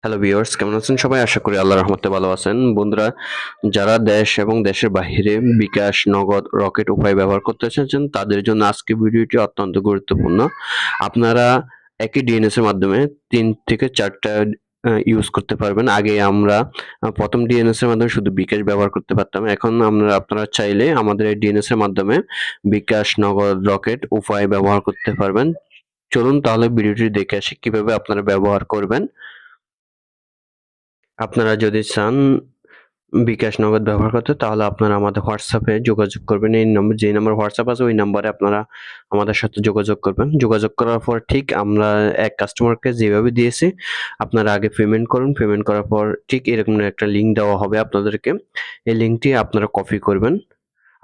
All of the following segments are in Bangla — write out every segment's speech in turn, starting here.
হ্যালো ভিউয়ার্স, কেমন আছেন সবাই? আশা করি আল্লাহর রহমতে ভালো আছেন। বন্ধুরা, যারা দেশ এবং দেশের বাহিরে বিকাশ, নগদ, রকেট উপায় ব্যবহার করতে চাচ্ছেন তাদের জন্য আজকের ভিডিওটি অত্যন্ত গুরুত্বপূর্ণ। আপনারা একই ডিএনএস এর মাধ্যমে ৩ থেকে ৪ টা ইউজ করতে পারবেন। আগে আমরা ১ম ডিএনএস এর মাধ্যমে শুধু বিকাশ ব্যবহার করতে পারতাম। এখন আপনারা চাইলে আমাদের এই ডিএনএস এর মাধ্যমে বিকাশ, নগদ, রকেট উপায় ব্যবহার করতে পারবেন। চলুন তাহলে ভিডিওটি দেখে আসি কিভাবে আপনারা ব্যবহার করবেন। আপনারা যদি চান বিকাশ নগদ ব্যবহার করতে তাহলে আপনারা আমাদের হোয়াটসঅ্যাপে যোগাযোগ করবেন। এই নম্বর যেই নাম্বার হোয়াটসঅ্যাপ আছে ওই নাম্বারে আপনারা আমাদের সাথে যোগাযোগ করবেন। যোগাযোগ করার পর ঠিক আমরা এক কাস্টমারকে যেভাবে দিয়েছি আপনারা আগে পেমেন্ট করুন। পেমেন্ট করার পর ঠিক এরকম একটা লিঙ্ক দেওয়া হবে আপনাদেরকে। এই লিঙ্কটি আপনারা কপি করবেন।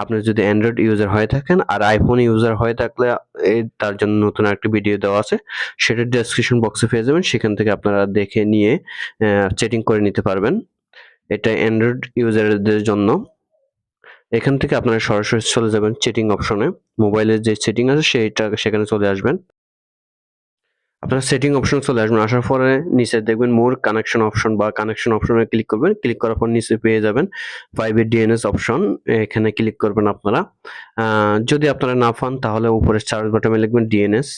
আপনি যদি অ্যান্ড্রয়েড ইউজার হয়ে থাকেন আর আইফোন ইউজার হয়ে থাকলে তার জন্য নতুন আরেকটা ভিডিও দেওয়া আছে। সেটার ডেসক্রিপশন বক্সে পেয়ে যাবেন। সেখান থেকে আপনারা দেখে নিয়ে সেটিং করে নিতে পারবেন। এটা অ্যান্ড্রয়েড ইউজারদের জন্য। এখান থেকে আপনারা সরাসরি চলে যাবেন সেটিং অপশনে। মোবাইলের যে সেটিং আছে সেখানে চলে আসবেন। আপনারা সেটিং অপশনে চলে আসবেন। আসার পরে নিচে দেখবেন মোর কানেকশন অপশন বা কানেকশন অপশনে ক্লিক করবেন। ক্লিক করার পর নিচে পেয়ে যাবেন প্রাইভেট ডিএনএস অপশন। এখানে ক্লিক করবেন আপনারা। যদি আপনারা না পান তাহলে উপরে সার্চ বাটনে লিখবেন ডিএনএস।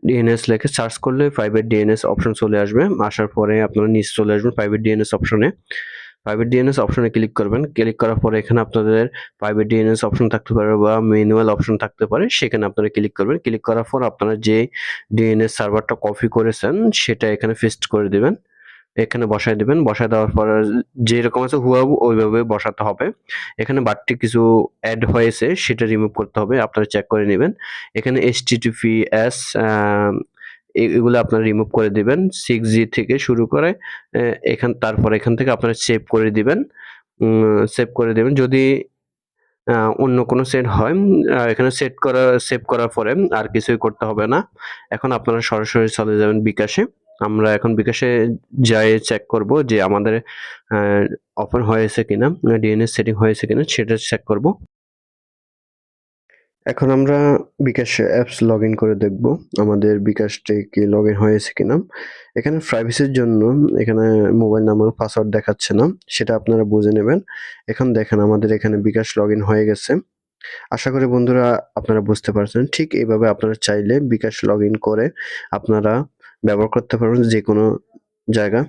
ডিএনএস লিখে সার্চ করলে প্রাইভেট ডিএনএস অপশন চলে আসবে। আসার পরে আপনারা নিচে চলে আসবেন প্রাইভেট ডিএনএস অপশনে। প্রাইভেট ডিএনএস অপশনে ক্লিক করবেন। ক্লিক করার পরে এখানে আপনাদের প্রাইভেট ডিএনএস অপশন থাকতে পারে বা ম্যানুয়াল অপশন থাকতে পারে। সেখানে আপনারা ক্লিক করবেন। ক্লিক করার পর আপনারা যে ডিএনএস সার্ভারটা কপি করেছেন সেটা এখানে পেস্ট করে দিবেন। এখানে বসায় দিবেন। বসায় দেওয়ার পর যেরকম আছে হুবহু ওইভাবে বসাতে হবে। এখানে বাড়তি কিছু এড হয়েছে সেটা রিমুভ করতে হবে। আপনারা চেক করে নিবেন। এখানে HTTPS এগুলো আপনারা রিমুভ করে দিবেন। 6G থেকে শুরু করে তারপর এখান থেকে আপনারা সেভ করে দিবেন। সেভ করে দিবেন। যদি অন্য কোনো সেট হয় এখানে সেভ করার পরে আর কিছুই করতে হবে না। এখন আপনারা সরাসরি চলে যাবেন বিকাশে। আমরা এখন বিকাশে যেয়ে চেক করব যে আমাদের আ ওপেন হয়েছে কিনা, ডিএনএস সেটিং হয়েছে কিনা সেটা চেক করব। এখন আমরা বিকাশ অ্যাপস লগইন করে দেখব আমাদের বিকাশটি কি লগইন হয়েছে কিনা। এখানে প্রাইভেসির জন্য এখানে মোবাইল নাম্বার পাসওয়ার্ড দেখাচ্ছে না, সেটা আপনারা বুঝে নেবেন। এখন দেখেন আমাদের এখানে বিকাশ লগইন হয়ে গেছে। আশা করি বন্ধুরা আপনারা বুঝতে পারছেন। ঠিক এইভাবে আপনারা চাইলে বিকাশ লগইন করে আপনারা ব্যবহার করতে পারবেন যেকোনো জায়গা।